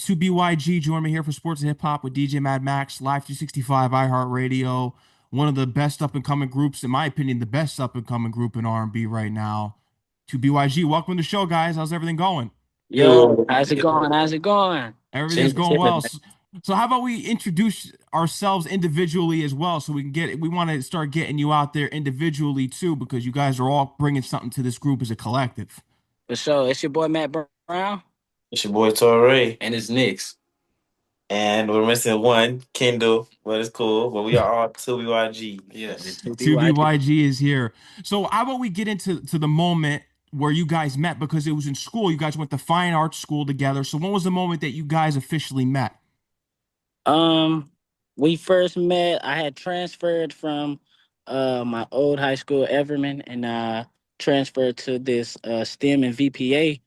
It's 2BYG. Join me here for Sports and Hip Hop with DJ Mad Max, Live 365, iHeartRadio. One of the best up and coming groups, in my opinion, the best up and coming group in R&B right now. 2BYG, welcome to the show, guys. How's everything going? Yo, how's it going? How's it going? Everything's Chilling, going chilling, well. man. So how about we introduce ourselves individually as well, so we can get we want to start getting you out there individually too, because you guys are all bringing something to this group as a collective. For sure. It's your boy Matt Brown. It's your boy Torrey. And it's Nix. And we're missing one, Kendall, but it's cool. But we are all 2BYG. Yes. To BYG. 2BYG is here. So how about we get into the moment where you guys met, because it was in school. You guys went to fine arts school together. So when was the moment that you guys officially met? Um, we first met. I had transferred from my old high school, Everman, and transferred to this STEM and VPA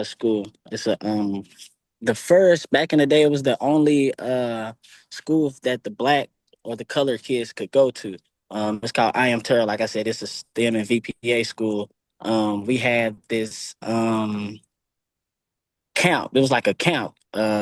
school. It's a the first back in the day, it was the only school that the black or the colored kids could go to. It's called I Am Terror. Like I said, it's a STEM and VPA school. We had this camp. It was like a camp,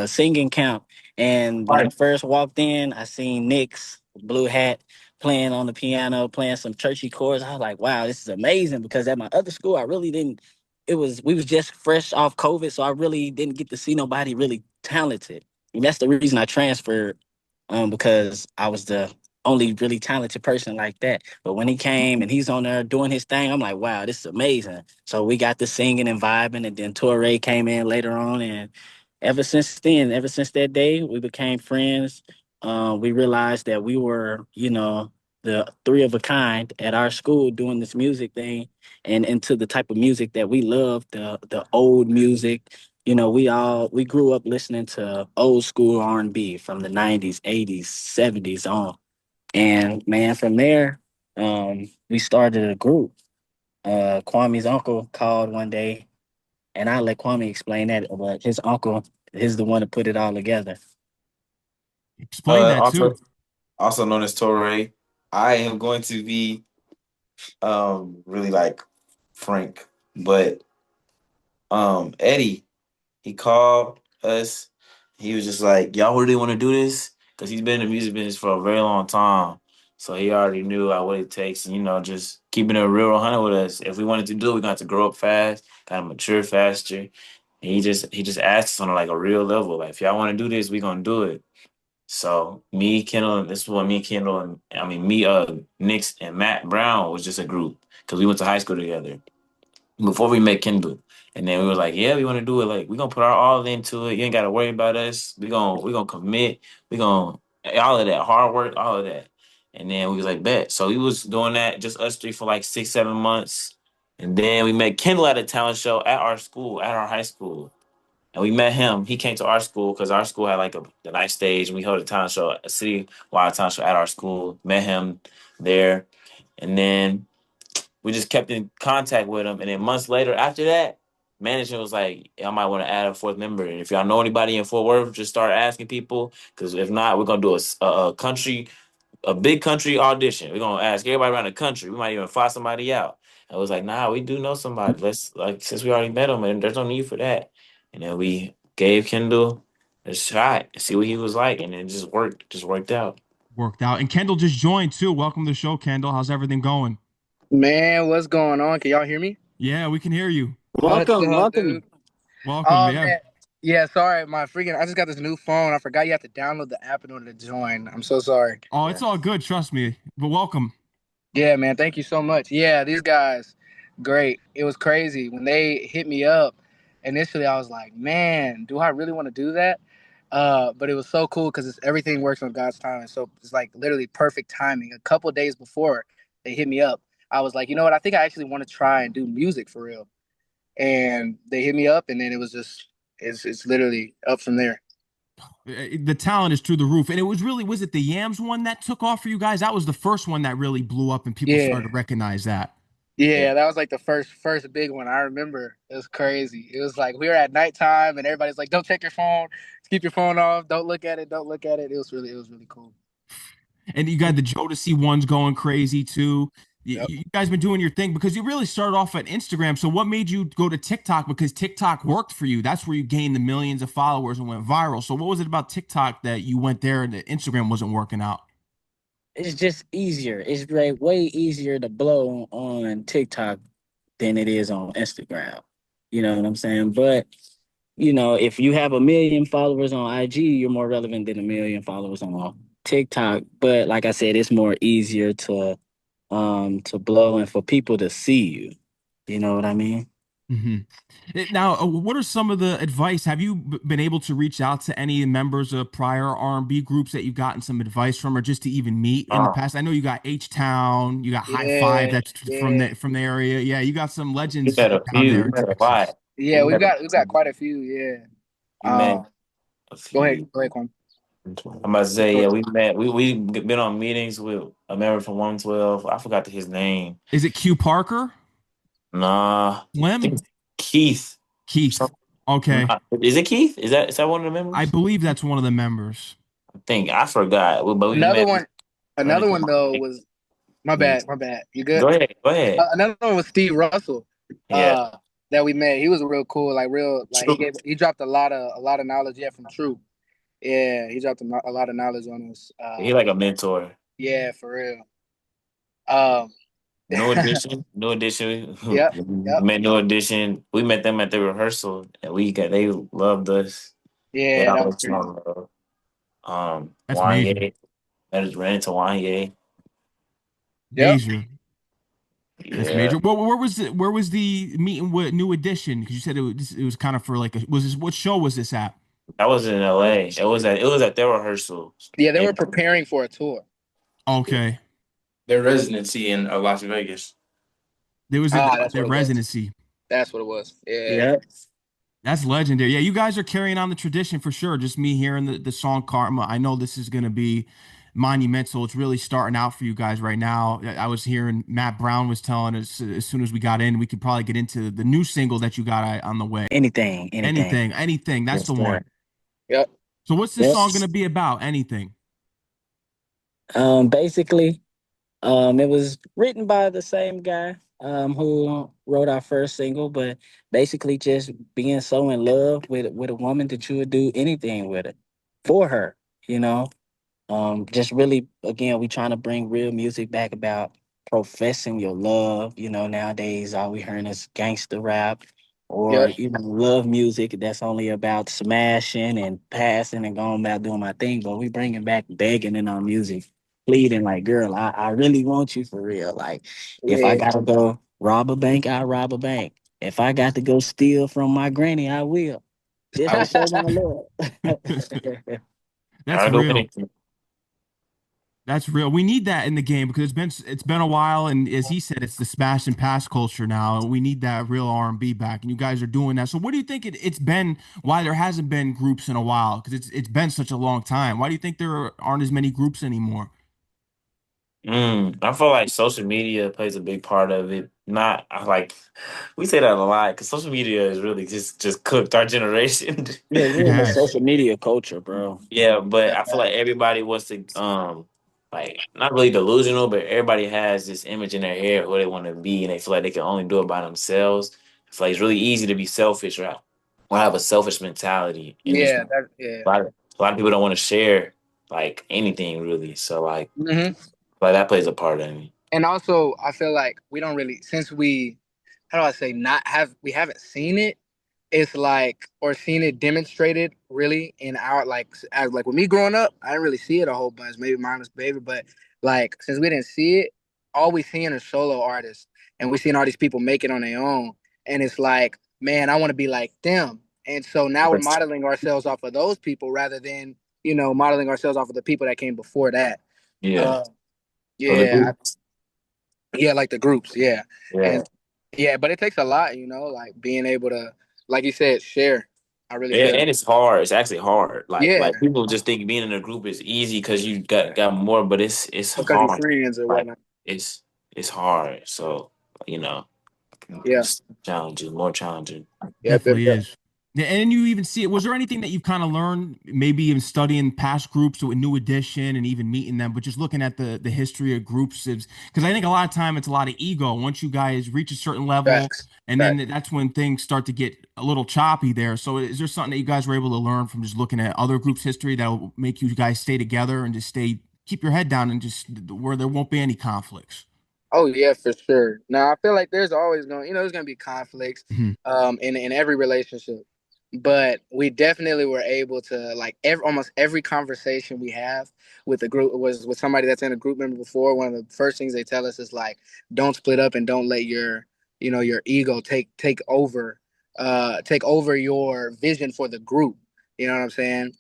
singing camp. And when I first walked in, I seen Nick's blue hat playing on the piano, playing some churchy chords. I was like, wow, this is amazing, because at my other school, I really didn't. We was just fresh off COVID, so I really didn't get to see nobody really talented. And that's the reason I transferred, because I was the only really talented person like that. But when he came and he's on there doing his thing, I'm like, wow, this is amazing. So we got the singing and vibing, and then Torre came in later on, and ever since then, ever since that day, we became friends. We realized that we were, the three of a kind at our school doing this music thing, and into the type of music that we love, the old music. We grew up listening to old school R&B from the 90s, 80s, 70s on. And man, from there, we started a group. Kwame's uncle called one day, and I let Kwame explain that, but his uncle is the one to put it all together. Explain that Also, too. also known as Torrey. I am going to be really like frank, but Eddie, he called us. He was just like, "Y'all really want to do this?" Because he's been in the music business for a very long time, so he already knew what it takes. And, just keeping it real 100 with us. If we wanted to do it, we got to grow up fast, kind of mature faster. And he just asked us on like a real level, like, if y'all want to do this, we gonna do it. So me, Kendall, this is what me, Kendall, and I mean me, Nix and Matt Brown was just a group because we went to high school together before we met Kendall. And then we were like, yeah, we want to do it. Like, we gonna put our all into it. You ain't gotta worry about us. We gonna commit. We gonna all of that hard work, all of that. And then we was like, bet. So we was doing that, just us three for like 6, 7 months. And then we met Kendall at a talent show at our school, at our high school. And we met him. He came to our school because our school had like the night stage. And we held a talent show, a city-wide talent show at our school. Met him there. And then we just kept in contact with him. And then months later, after that, management was like, "I might want to add a fourth member. And if y'all know anybody in Fort Worth, just start asking people. Because if not, we're gonna do a big country audition. We're gonna ask everybody around the country. We might even fly somebody out." I was like, "Nah, we do know somebody. Let's, like, since we already met him, and there's no need for that." And then we gave Kendall a shot and see what he was like, and it just worked out. Worked out. And Kendall just joined too. Welcome to the show, Kendall. How's everything going? Man, what's going on? Can y'all hear me? Yeah, we can hear you. What's Welcome, up, welcome. dude? Welcome. Oh Yeah. man. Yeah, sorry, I just got this new phone. I forgot you have to download the app in order to join. I'm so sorry. Oh, Yeah. it's all good. Trust me. But welcome. Yeah, man, thank you so much. Yeah, these guys, great. It was crazy. When they hit me up, initially I was like, man, do I really want to do that? But it was so cool because everything works on God's timing. So it's like literally perfect timing. A couple days before they hit me up, I was like, you know what? I think I actually want to try and do music for real. And they hit me up, and then it was just it's literally up from there. The talent is through the roof. And it was really, was it the Yams one that took off for you guys? That was the first one that really blew up and people Yeah, started to recognize that. Yeah. yeah, that was like the first big one. I remember it was crazy. It was like we were at nighttime, and everybody's like, "Don't check your phone. Keep your phone off. Don't look at it. Don't look at it." It was really cool. And you got the Jodeci ones going crazy too. Yep. You guys been doing your thing because you really started off at Instagram. So what made you go to TikTok? Because TikTok worked for you. That's where you gained the millions of followers and went viral. So what was it about TikTok that you went there and the Instagram wasn't working out? It's just easier. It's like way easier to blow on TikTok than it is on Instagram. You know what I'm saying? But if you have a million followers on IG, you're more relevant than a million followers on TikTok. But like I said, it's more easier to blow and for people to see you. You know what I mean? hmm Now, what are some of the advice? Have you been able to reach out to any members of prior R&B groups that you've gotten some advice from, or just to even meet in the Uh, past? I know you got H Town, you got High Five, Yeah, that's yeah, from the area. Yeah, you got some we legends met a down few. there We in met a Texas. lot. yeah. We We've met a, got quite a few. Yeah. we met a Go ahead. few. Go ahead, Quan. I'm about to say, yeah, we met. We been on meetings with a member from 112. I forgot his name. Is it Q Parker? Nah, I think Slim? it's Keith. Keith. Some, Okay. nah, is it Keith? Is that one of the I members? believe that's one of the members. I think I forgot. But we Another met. one. We ran Another into one though was my yeah. bad. My bad. You good? Go ahead. Go ahead. Another one was Steve Russell. Yeah. That we met. He was real cool. Like real. Like True. he dropped a lot of knowledge. Yeah, from True. Yeah, he dropped a lot of knowledge on us. He like a mentor. Yeah, for real. Um. New Edition. New Edition. Yep. We Yep. met New Edition. We met them at the rehearsal, and they loved us. They Yeah, that was always crazy. on love. That's major. Wanye. I just ran into Wanye. Yep. Major. That's Yeah, major. Well, where was the meeting with New Edition? Because you said it was kind of for like was this what show was this at? I was in LA. It was at their rehearsal. Yeah, they And were preparing for a tour. Okay. Their residency in Las Vegas. There was That's their what it was. residency. That's what it was. Yeah. Yeah. That's legendary. Yeah, you guys are carrying on the tradition for sure. Just me hearing the song Karma. I know this is going to be monumental. It's really starting out for you guys right now. I was hearing Matt Brown was telling us as soon as we got in, we could probably get into the new single that you got on the way. Anything. Anything. That's Yes, the one. sir. Yep. So what's this Yep. song going to be about? Anything. Basically, it was written by the same guy who wrote our first single, but basically just being so in love with a woman that you would do anything with it for her, you know. Just really, again, we trying to bring real music back about professing your love. Nowadays all we hearing is gangster rap or Yep. love music that's only about smashing and passing and going about doing my thing. But we bringing back begging in our music, pleading like, girl, I really want you for real. Like, if I Yeah. gotta go rob a bank, I rob a bank. If I got to go steal from my granny, I will. Just to I show my love. That's I do real. anything. That's real. We need that in the game because it's been a while, and as he said, it's the smash and pass culture now, and we need that real R&B back. And you guys are doing that. So, what do you think it's been? Why there hasn't been groups in a while? Because it's been such a long time. Why do you think there aren't as many groups anymore? I feel like social media plays a big part of it. Not I like we say that a lot because social media is really just cooked our generation. Yeah, It we're in the has. social media culture, bro. Yeah, but I feel like everybody wants to like not really delusional, but everybody has this image in their head of who they want to be, and they feel like they can only do it by themselves. I feel like it's really easy to be selfish, right? Or have a selfish mentality, and just Yeah. Yeah. a lot of people don't want to share like anything really. So Hmm. like that plays a part in it. And also, I feel like we don't really, since we, how do I say, we haven't seen it. It's like, or seen it demonstrated really in our, like, as like with me growing up, I didn't really see it a whole bunch, maybe minus baby, but like, since we didn't see it, all we seeing is solo artists, and we seeing all these people make it on their own. And it's like, man, I want to be like them. And so now we're modeling ourselves off of those people rather than, modeling ourselves off of the people that came before that. Yeah. Uh, So the yeah, group, yeah, like the groups, yeah. yeah. And yeah, but it takes a lot, like being able to, like you said, share. I really Yeah, feel that. and it's hard. It's actually hard. Like Yeah, like people just think being in a group is easy because you got more, but it's because you're hard. friends or Like whatnot. it's it's hard. So you know, Yeah, it's challenging, more challenging. yep, yep, Definitely yep. is. Yeah, and you even see it. Was there anything that you've kind of learned, maybe even studying past groups with New Edition and even meeting them, but just looking at the history of groups? Because I think a lot of time it's a lot of ego. Once you guys reach a certain level, Facts. and Facts. then that's when things start to get a little choppy there. So is there something that you guys were able to learn from just looking at other groups' history that will make you guys stay together and just keep your head down and just where there won't be any conflicts? Oh yeah, for sure. Now I feel like there's always going, there's going to be conflicts, Mhm. in every relationship, but we definitely were able to like almost every conversation we have with a group was with somebody that's in a group member before. One of the first things they tell us is like, don't split up and don't let your ego take over your vision for the group. You know what I'm saying?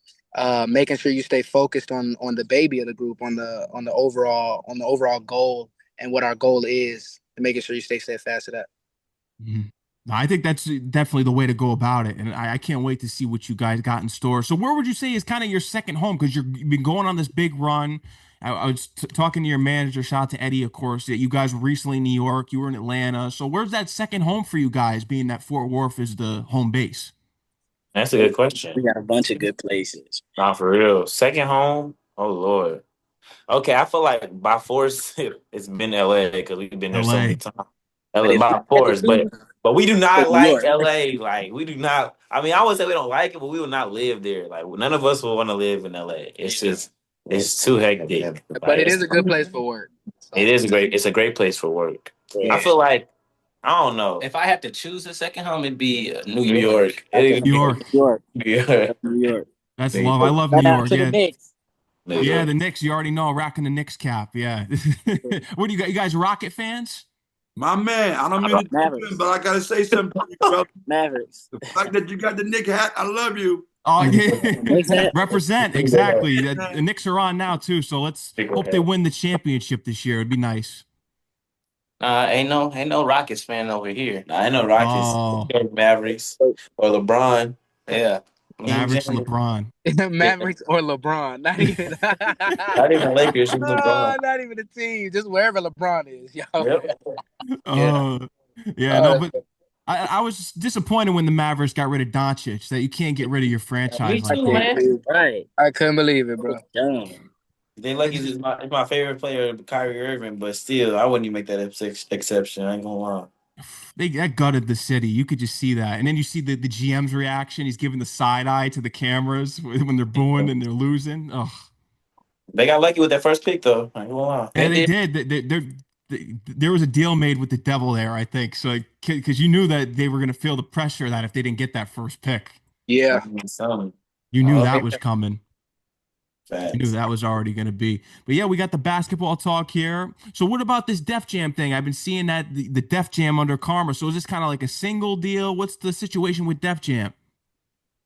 Making sure you stay focused on the baby of the group, on the overall goal and what our goal is, and making sure you stay steadfast to that. Mhm. I think that's definitely the way to go about it, and I can't wait to see what you guys got in store. So, where would you say is kind of your second home? Because you've been going on this big run. I was talking to your manager, shout out to Eddie, of course. That you guys were recently in New York, you were in Atlanta. So, where's that second home for you guys? Being that Fort Worth is the home base. That's a good question. We got a bunch of good places. Nah, for real. Second home. Oh Lord. Okay, I feel like by force it's been LA because we've been there so many LA. times. But LA if we by had to force, choose, but we do not it's New like York. LA. Like we do not. I mean, I would say we don't like it, but we will not live there. Like none of us will want to live in LA. It's just it's too hectic. But Like it is a good place for work. it So is a great. It's a great place for work. I Yeah. feel like I don't know. If I had to choose a second home, it'd be New New York. York. I It think New is York. New York. New York. New York. That's New love. I York. love New Shout out York. to the Yeah. Knicks. New Yeah, York. the Knicks, you already know, rocking the Knicks cap. Yeah. What do you got? You guys Rocket fans? My man, I don't mean to jump in, Mavericks. but I gotta say something to you, brother. Mavericks. The fact that you got the Nick hat, I love you. Oh yeah, Knicks hat. represent exactly. The Knicks are on now too, so let's hope they win the championship this year. It'd be nice. Ain't no Rockets fan over here. I know Rockets, Oh, Mavericks, or LeBron. Yeah, King Mavericks, James. LeBron. Yeah, Mavericks or LeBron, not even, not even Lakers, just LeBron. not even a team, just wherever LeBron is, yo. Yep. Yeah. Oh, yeah, Oh, no, that's but I was disappointed when the Mavericks got rid of Doncic that you can't get rid of your Me franchise like too, that. man. Right. I couldn't believe it, bro. Dumb. They Lakers is my favorite player, Kyrie Irving, but still, I wouldn't even make that exception. I ain't gonna lie. They that gutted the city. You could just see that, and then you see the GM's reaction. He's giving the side eye to the cameras when they're booing and they're losing. Oh, They got lucky with that first pick, though. I ain't gonna lie. yeah, They they did. did. There was a deal made with the devil there, I think. So, because you knew that they were going to feel the pressure that if they didn't get that first pick, Yeah. Some you knew Oh, that was coming. You knew facts. that was already going to be. But yeah, we got the basketball talk here. So what about this Def Jam thing? I've been seeing that the Def Jam under Karma. So is this kind of like a single deal? What's the situation with Def Jam?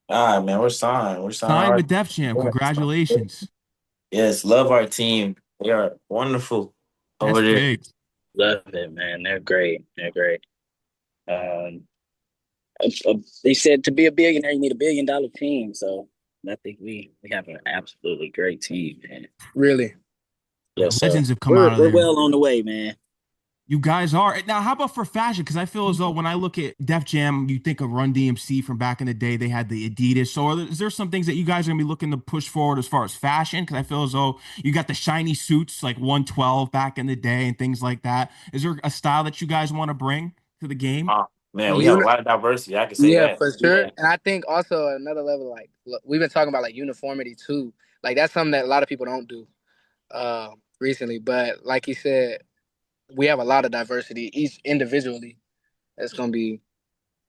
All right, man. We're signed. We're signed Signed already. with Def Jam. Congratulations. Yes, love our team. They are wonderful That's over there. big. Love it, man. They're great. They're great. Um, they said to be a billionaire, you need $1 billion team. So I think we have an absolutely great team, man. Really. Yes, sir. Legends have come We're out of we're there. well on the way, man. You guys are. Now, how about for fashion? Because I feel as though when I look at Def Jam, you think of Run DMC from back in the day. They had the Adidas. So is there some things that you guys are gonna be looking to push forward as far as fashion? Because I feel as though you got the shiny suits like 112 back in the day and things like that. Is there a style that you guys want to bring to the game? Man, we have a Uni- lot of diversity. I can say yeah, that. for sure. Yeah. And I think also another level, like look, we've been talking about like uniformity too. Like that's something that a lot of people don't do recently. But like you said, we have a lot of diversity each individually. It's gonna be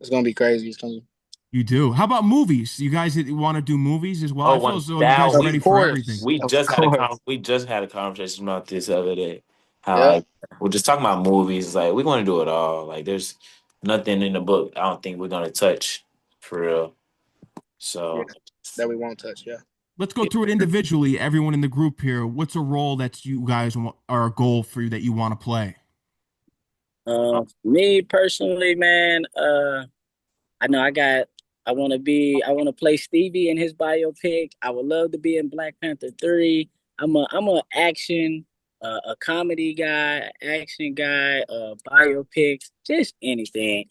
it's gonna be crazy. It's gonna be You do. How about movies? You guys want to do movies as well? Oh, I feel one as though you guys are of ready thousand. for course. everything. Of course. We just had a conversation about this the other day. How Yep. like we're just talking about movies. Like we want to do it all. Like there's nothing in the book I don't think we're gonna touch for real. Yeah. So That we won't touch, yeah. Let's go through it individually. Everyone in the group here. What's a role that you guys want, or a goal for you that you want to play? Me personally, man. I know I want to play Stevie in his biopic. I would love to be in Black Panther 3. I'm a action, a comedy guy, action guy, biopics, just anything.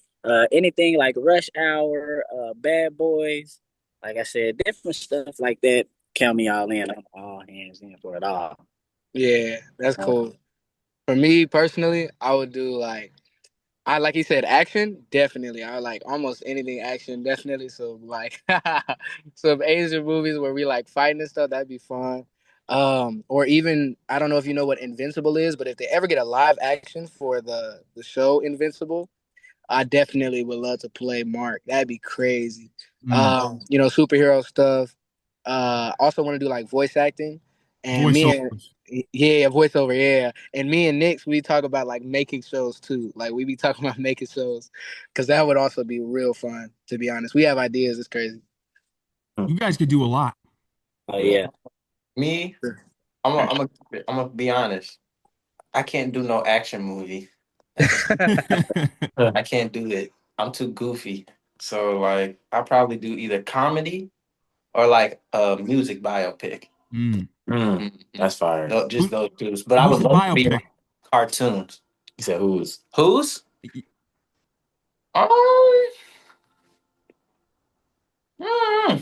Anything like Rush Hour, Bad Boys, like I said, different stuff like that. Count me all in. I'm all hands in for it all. Yeah, that's Uh, cool. For me personally, I would do like you said, action, definitely. I like almost anything action, definitely. So like some Asian movies where we like fighting and stuff, that'd be fun. Or even I don't know if you know what Invincible is, but if they ever get a live action for the show Invincible, I definitely would love to play Mark. That'd be crazy. Mm. Superhero stuff. Also want to do like voice acting, and Voiceovers. yeah, voiceover, yeah. And me and Nix, we talk about like making shows too. Like we be talking about making shows, because that would also be real fun. To be honest, we have ideas. It's crazy. You guys could do a lot. oh yeah. Me, I'm gonna be honest. I can't do no action movie. I can't do it. I'm too goofy. So like, I probably do either comedy or like a music biopic. Mm. That's fire. No, just Who, those two. But I who's would the love to be in biopic? cartoons. You said who's? Who's? Um,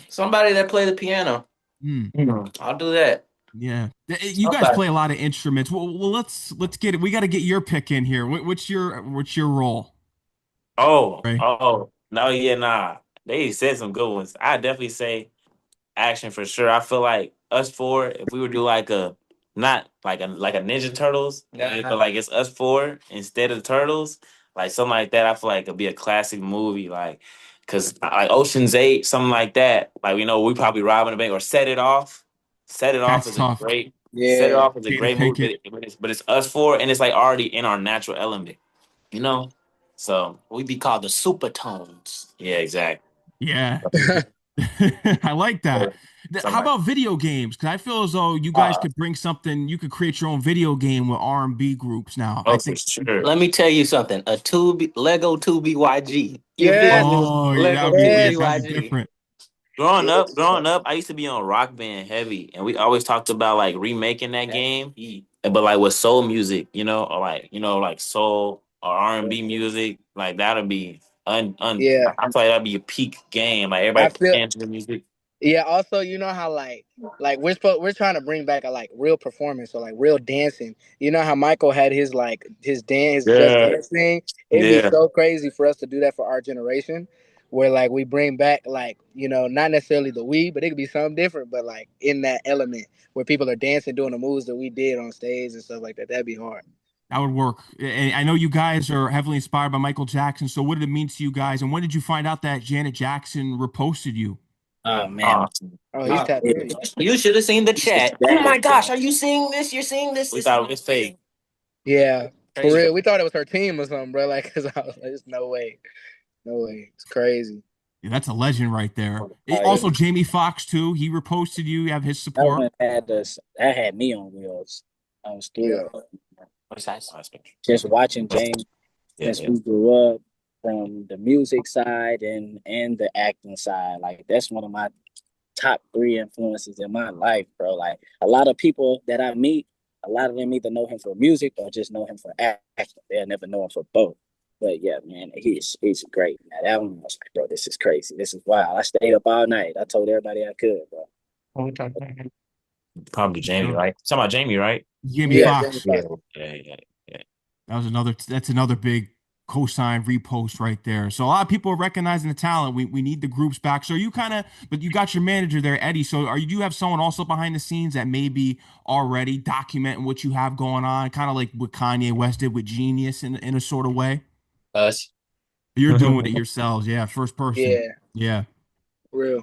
somebody that play the piano. Mm. I'll do that. Yeah, you guys Somebody. play a lot of instruments. Well, let's get it. We got to get your pick in here. What's your role? Right? No, yeah, nah. They said some good ones. I definitely say action for sure. I feel like us four, if we would do like a not like a Ninja Turtles, I feel like it's us four instead of Turtles, like something like that. I feel like it'd be a classic movie, like because like Ocean's 8, something like that. Like we probably robbing a bank or Set It Off. Set It Off That's is a tough. great. Set It Yeah, Off is a Jada great Pinkett. movie, but it's us four, and it's like already in our natural element, you know. So We be called the Supertones. yeah, exactly. Yeah, I like that. How Somebody. about video games? Because I feel as though you guys could bring something. You could create your own video game with R&B groups. Now, I Oh, for think. sure. Let me tell you something. A Lego 2BYG. You feel yes, me? Oh, yeah, Lego yeah, that'd be 2BYG. different. Growing up, I used to be on Rock Band heavy, and we always talked about like remaking that game, but like with soul music, or like soul or R&B music, like that'd be yeah. I feel like that'd be a peak game, like I everybody feel playing to the music. Yeah, also, you know how like we're trying to bring back a like real performance or like real dancing. You know how Michael had his Just Yeah, Dance thing? It'd be yeah. so crazy for us to do that for our generation, where like we bring back like, not necessarily the we, but it could be something different, but like in that element where people are dancing, doing the moves that we did on stage and stuff like that. That'd be hard. That would work. And I know you guys are heavily inspired by Michael Jackson. So, what did it mean to you guys? And when did you find out that Janet Jackson reposted you? Oh man. Awesome. Oh, he's Oh, tapped yeah. in. You should have seen the It's just chat. Oh bad, my gosh, bro. are you seeing this? You're seeing this? We thought it was fake. Yeah, for Crazy. real. We thought it was her team or something, bro. Like, cause I was like, there's no way, no way. It's crazy. Yeah, that's a legend right there. Oh yeah. Also, Jamie Foxx too. He reposted you. You have his That support. one had us. That had me on wheels. I was Yeah. thrilled. What's that? Just watching James Yeah, since yeah. we grew up from the music side and the acting side. Like that's one of my top three influences in my life, bro. Like a lot of people that I meet, a lot of them either know him for music or just know him for acting. They'll never know him for both. But yeah, man, he's great. Man, that one I was like, bro, this is crazy. This is wild. I stayed up all night. I told everybody I could, bro. Probably Jamie, Sure. right? Talking about Jamie, right? Jamie Yeah, Yeah. Jamie Foxx. Yeah, Foxx. yeah, yeah, yeah. That's another big cosign repost right there. So a lot of people are recognizing the talent. We need the groups back. So you kind of, but you got your manager there, Eddie. So do you have someone also behind the scenes that maybe already documenting what you have going on, kind of like what Kanye West did with Genius in a sort of way? Us. You're doing it yourselves, yeah, first person. Yeah, Yeah, real.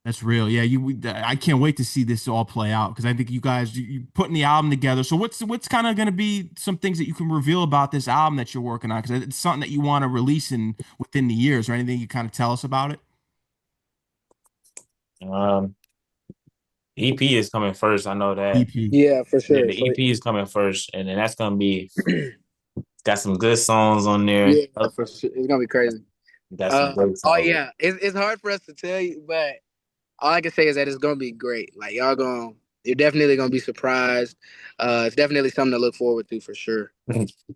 that's real. Yeah, I can't wait to see this all play out because I think you guys you putting the album together. So what's kind of going to be some things that you can reveal about this album that you're working on? Because it's something that you want to release in within the years, or anything you kind of tell us about it. Um, EP is coming first. I know that. EP. Yeah, for Yeah, sure. the So EP is coming first, and then that's gonna be got some good songs on there. yeah, for sure. It's gonna be crazy. Got some great Oh songs. yeah, it's hard for us to tell you, but all I can say is that it's gonna be great. Like you're definitely gonna be surprised. It's definitely something to look forward to for sure. It's gonna be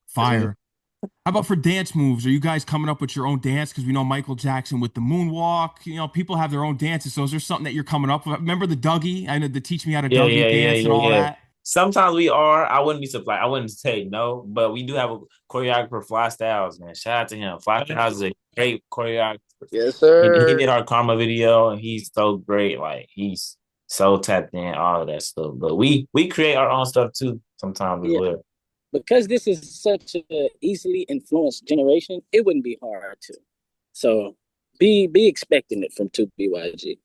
Fire. How about for dance moves? Are you guys coming up with your own dance? Because we know Michael Jackson with the moonwalk. People have their own dances. So is there something that you're coming up with? Remember the Dougie? I know the Teach Me How to Yeah, Dougie yeah, yeah, dance and yeah, all yeah. that. Sometimes we are. I wouldn't be surprised. I wouldn't say no, but we do have a choreographer, Fly Styles, man. Shout out to him. Fly Styles is a great choreographer. Yes, He sir. did our Karma video, and he's so great. Like he's so tapped in, all of that stuff. But we create our own stuff too sometimes as Yeah, well. because this is such a easily influenced generation, it wouldn't be hard to. So be expecting it from 2BYG.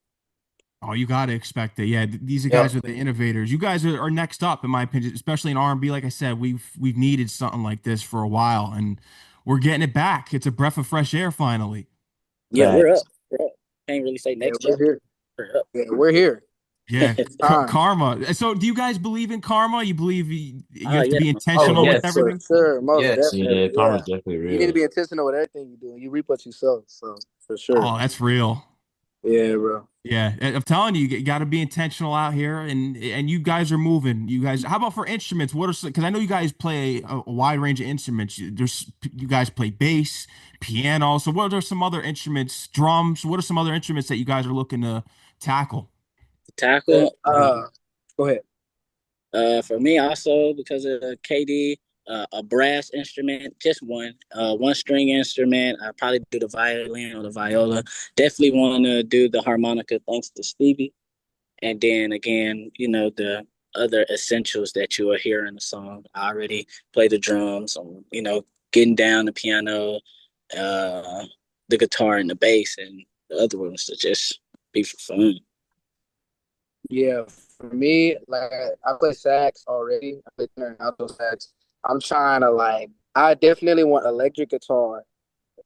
Oh, you got to expect it. Yeah, these guys Yep. are the innovators. You guys are next up, in my opinion, especially in R&B. Like I said, we've needed something like this for a while, and we're getting it back. It's a breath of fresh air finally. Yeah, we're up. Facts. We're up. Can't really say Yeah, next we're chapter. here. We're up. Yeah, we're here. Yeah, Time. karma. So, do you guys believe in karma? You believe you Ah, have to yeah. be Oh intentional with yes, For everything? sure. Most yes, definitely. yeah. Yeah. Karma's definitely You need to real. be intentional with everything you do. You reap what you sow. So for sure. Oh, that's real. Yeah, bro. Yeah, I'm telling you, you got to be intentional out here, and you guys are moving. You guys, how about for instruments? What are some? Because I know you guys play a wide range of instruments. There's you guys play bass, piano. So what are some other instruments? Drums. What are some other instruments that you guys are looking to tackle? Yeah, Tackle. go ahead. For me also because of KD, a brass instrument, just one string instrument. I probably do the violin or the viola. Definitely want to do the harmonica, thanks to Stevie. And then again, the other essentials that you will hear in the song. I already play the drums. Getting down the piano, uh, the guitar and the bass, and the other ones to just be for fun. Yeah, for me, like I play sax already. I play tenor and alto sax. I'm trying to I definitely want electric guitar.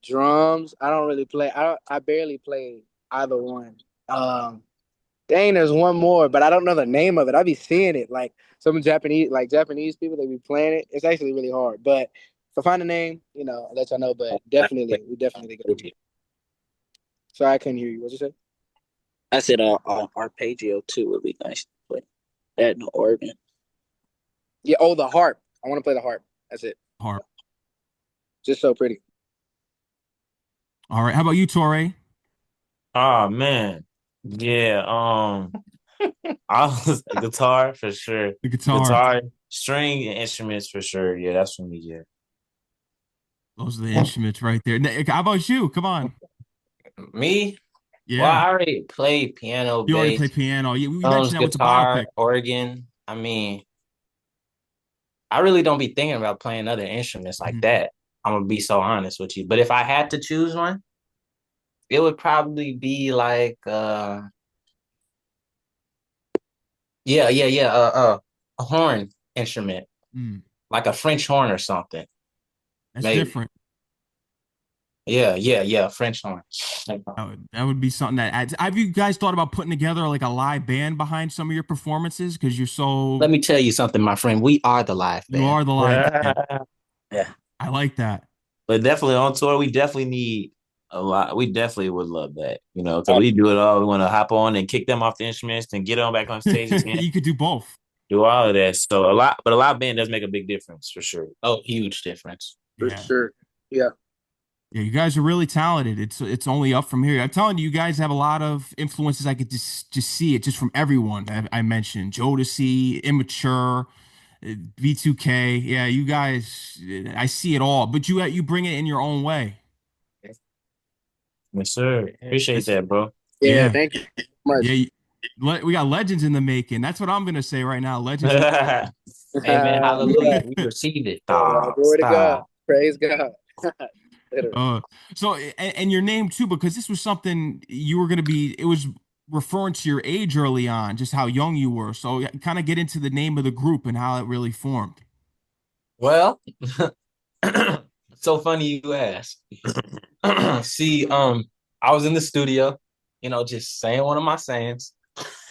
Drums, I don't really play. I barely play either one. Um, Dang, there's one more, but I don't know the name of it. I be seeing it like some Japanese people, they be playing it. It's actually really hard. But if I find a name, I'll let y'all know. But we definitely go. Sorry, I couldn't hear you. What you say? I said arpeggio too would be nice to play. That and the organ. Yeah. Oh, the harp. I want to play the harp. That's it. Harp. Just so pretty. All right. How about you, Torre? Oh man, yeah. I was guitar for sure. The guitar. Guitar, string, and instruments for sure. Yeah, that's for me. Yeah. Those are the instruments right there. How about you? Come on. Me? Well, Yeah. I already played piano, You already play bass, piano. We drums, mentioned that with the biopic. guitar, organ. I mean, I really don't be thinking about playing other instruments like Mhm. that. I'm gonna be so honest with you. But if I had to choose one, it would probably be like a horn instrument, Mm, like a French horn or something. that's Maybe. different. Yeah, French horn. That would be something that adds. Have you guys thought about putting together like a live band behind some of your performances? Because you're Let so, me tell you something, my friend. We are the live you band. are the live band. Yeah. Yeah. I like that. But definitely on tour, we definitely need a lot. We definitely would love that, because Oh, we do it all. We want to hop on and kick them off the instruments and get on back on stage again, You could do both. do all of that. So but a live band does make a big difference for sure. Oh, huge difference. For Yeah. sure. Yeah. Yeah, you guys are really talented. It's only up from here. I'm telling you, you guys have a lot of influences. I could just see it just from everyone I mentioned. Jodeci, Immature, B2K. Yeah, you guys, I see it all. But you bring it in your own way. Yes, sir. Appreciate That's that, bro. Yeah. yeah, Thank you so much. yeah. We got legends in the making. That's what I'm gonna say right now. Legends in Hey Amen. Yeah. Hallelujah. We the receive it. stop, Glory to God. stop. Praise God. Literally. So and your name too, because this was something you were gonna be. It was referring to your age early on, just how young you were. So kind of get into the name of the group and how it really formed. Well, so funny you ask. See, I was in the studio, just saying one of my sayings.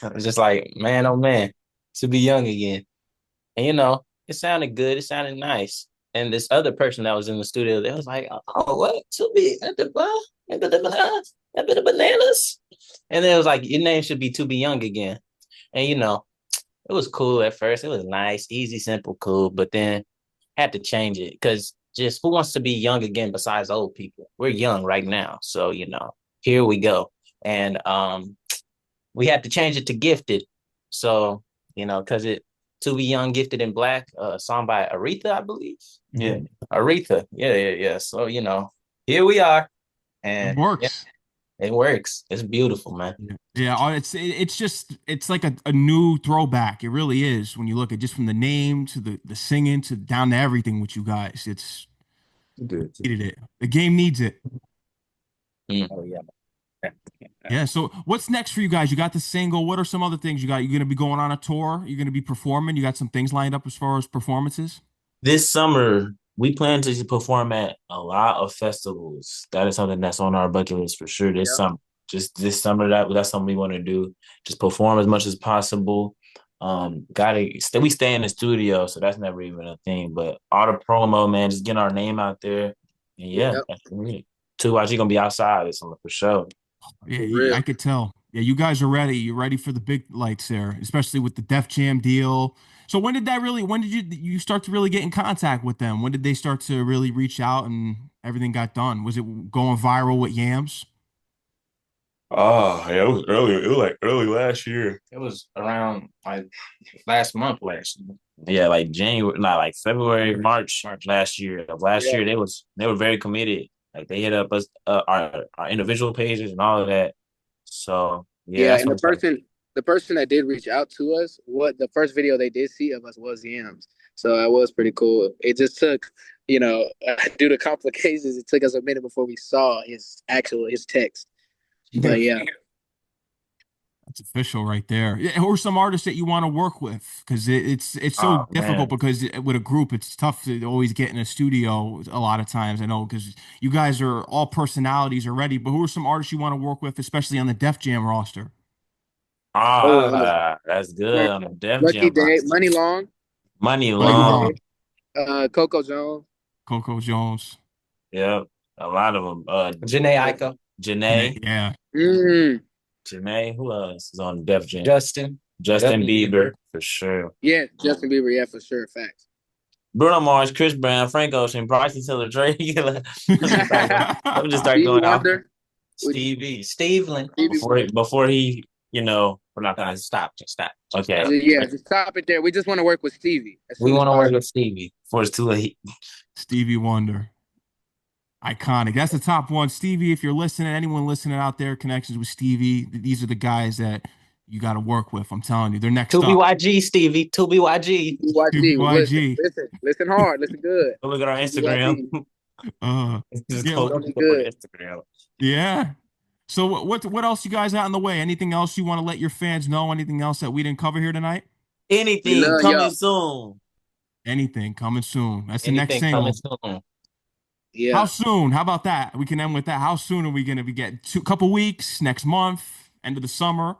I was just like, man, oh man, to be young again. And it sounded good, it sounded nice. And this other person that was in the studio, they was like, oh, what? To be at the bar, a bit of bananas. And then it was like, your name should be To Be Young Again. And it was cool at first. It was nice, easy, simple, cool. But then had to change it because just who wants to be young again besides old people? We're young right now. So, here we go. And we had to change it to gifted. So, because it to be young, gifted, and black, a song by Aretha, I believe. Yeah. Aretha. Yeah. So, here we are. It And yeah, works. it works. It's beautiful, man. Yeah, it's like a new throwback. It really is when you look at just from the name to the singing to down to everything with you guys. It's Good. needed it. The game needs it. Oh yeah. Yeah. So what's next for you guys? You got the single. What are some other things you got? You're gonna be going on a tour. You're gonna be performing. You got some things lined up as far as performances. This summer, we plan to perform at a lot of festivals. That is something that's on our bucket list for sure. This Yep. summer, just this summer, that's something we want to do. Just perform as much as possible. We stay in the studio, so that's never even a thing. But all the promo, man, just getting our name out there, and yeah, Yep. that's really. 2YG gonna be outside this summer for sure. Yeah, For real. I could tell. Yeah, you guys are ready. You're ready for the big lights there, especially with the Def Jam deal. So when did you start to really get in contact with them? When did they start to really reach out and everything got done? Was it going viral with Yams? Oh, yeah, it was early. It was like early last year. It was around like last month, last year. Yeah, like January, not like February, March last year. Last Yeah. year, they were very committed. Like they hit up us our individual pages and all of that. So yeah, Yeah, that's and when we started. the person that did reach out to us, what the first video they did see of us was Yams. So that was pretty cool. It just took, due to complications, it took us a minute before we saw his text. But yeah. That's official right there. Yeah, who are some artists that you want to work with? Because it's so Oh difficult man. because with a group, it's tough to always get in a studio a lot of times. I know because you guys are all personalities already, but who are some artists you want to work with, especially on the Def Jam roster? Oh, on the That's good on the Def Lucky Jam Day, roster. Money Long, Money Money Lucky Long. Day, Long, Coco Jones. Coco Jones, Yep. A lot of them. Janae Aiko, Janae. yeah. Mm, Janae. Who else is on Def Jam? Justin. Justin Bieber for sure. yeah, Justin Bieber, yeah, for sure, facts. Bruno Mars, Chris Brown, Frank Ocean, Bryson Tiller, Drake. Let me just start Stevie going out. Wonder, which Stevie. Steveland. Stevie, Before he, we're not gonna Stop. Just stop. okay. yeah, just stop it there. We just want to work with Stevie as We soon as want to work possible. with Stevie. Before it's too late. Stevie Wonder, iconic. That's the top one. Stevie, if you're listening, anyone listening out there, connections with Stevie, these are the guys that you got to work with. I'm telling you, they're next up. 2BYG, Stevie. 2BYG. BYG, listen, BYG. listen hard, listen good. Go look at our Instagram. BYG, Just Yeah, go gonna look be up on good. Instagram. yeah. So what else you guys out in the way? Anything else you want to let your fans know? Anything else that we didn't cover here tonight? We Anything love coming y'all. soon. Anything coming soon. That's the next Anything coming single. soon. How Yeah, soon? How about that? We can end with that. How soon are we gonna be getting? Couple weeks, next month, end of the summer.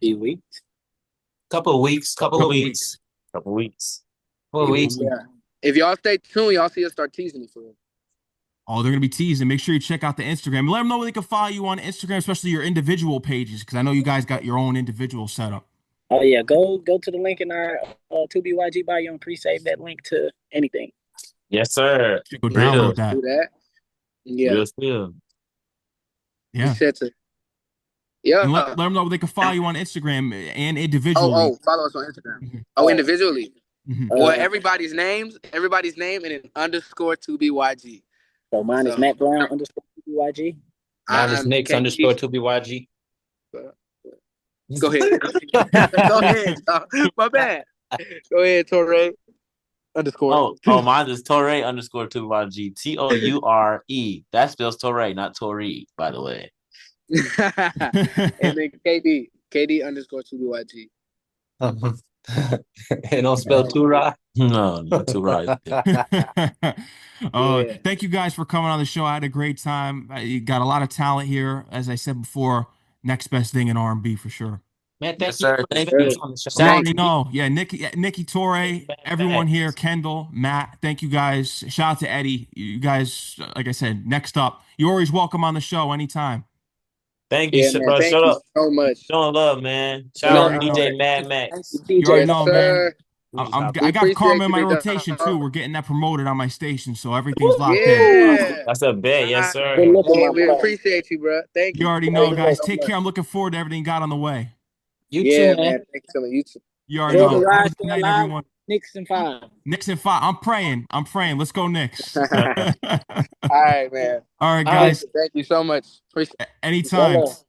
Few weeks. Couple of weeks. Couple of Couple weeks. weeks. Couple weeks. Couple of weeks. yeah. If y'all stay tuned, y'all see us start teasing it for real. Oh, they're gonna be teasing. Make sure you check out the Instagram. Let them know where they can follow you on Instagram, especially your individual pages, because I know you guys got your own individual setup. Oh yeah, go to the link in our 2BYG bio and pre-save that link to anything. Yes, sir. You go Real. download that. Do that. Yeah, Real still. we Yeah. set to. Yeah. And let them know where they can follow you on Instagram and Oh, individually. follow us on Instagram. Mhm. Oh, individually. Mhm. Well, Uh, everybody's name, and an underscore 2BYG. so mine is So Matt Brown underscore 2BYG. Mine is I'm Nick's KD. underscore 2BYG. Go ahead. Go ahead. My bad. Go ahead, Torre. Underscore. Mine is Torre underscore 2YG. Toure. That spells Torre, not Tori, by the way. And then KD underscore 2BYG. It don't spell too right. No, not too right. Yeah. Thank you guys for coming on the show. I had a great time. You got a lot of talent here. As I said before, next best thing in R&B for sure. Man, Yes, thank you sir. for Thank being you. on the show. You Thanks. already know. Yeah, Nikki Torre, everyone here, Kendall, Matt, thank you guys. Shout out to Eddie. You guys, like I said, next up. You're always welcome on the show anytime. Thank you, Yeah, man. bro. Thank Shut you up. so much. Showing love, man. You Shout Love, out already know. DJ Mad Thank you, Max. You already DJ. yes, know, man. sir. We just I'm hop We I got appreciate Karma in you, my big rotation too. dog. We're getting that promoted on my station, so everything's locked in. Yeah. That's a bet, All yes, right. Good sir. looking, Hey, my we boy. appreciate you, bro. Thank You you. already know, Thank you guys. so Take much. care. I'm looking forward to everything you got on the way. You too, Yeah, man. man. Thanks so much. You too. You already Enjoy know. the Have a ride. good Stay night, alive. everyone. Knicks and 5. Knicks and five. I'm praying. I'm praying. Let's go Knicks. All right, man. All right, All right. guys. Thank you so much. Appreciate One Anytime. love.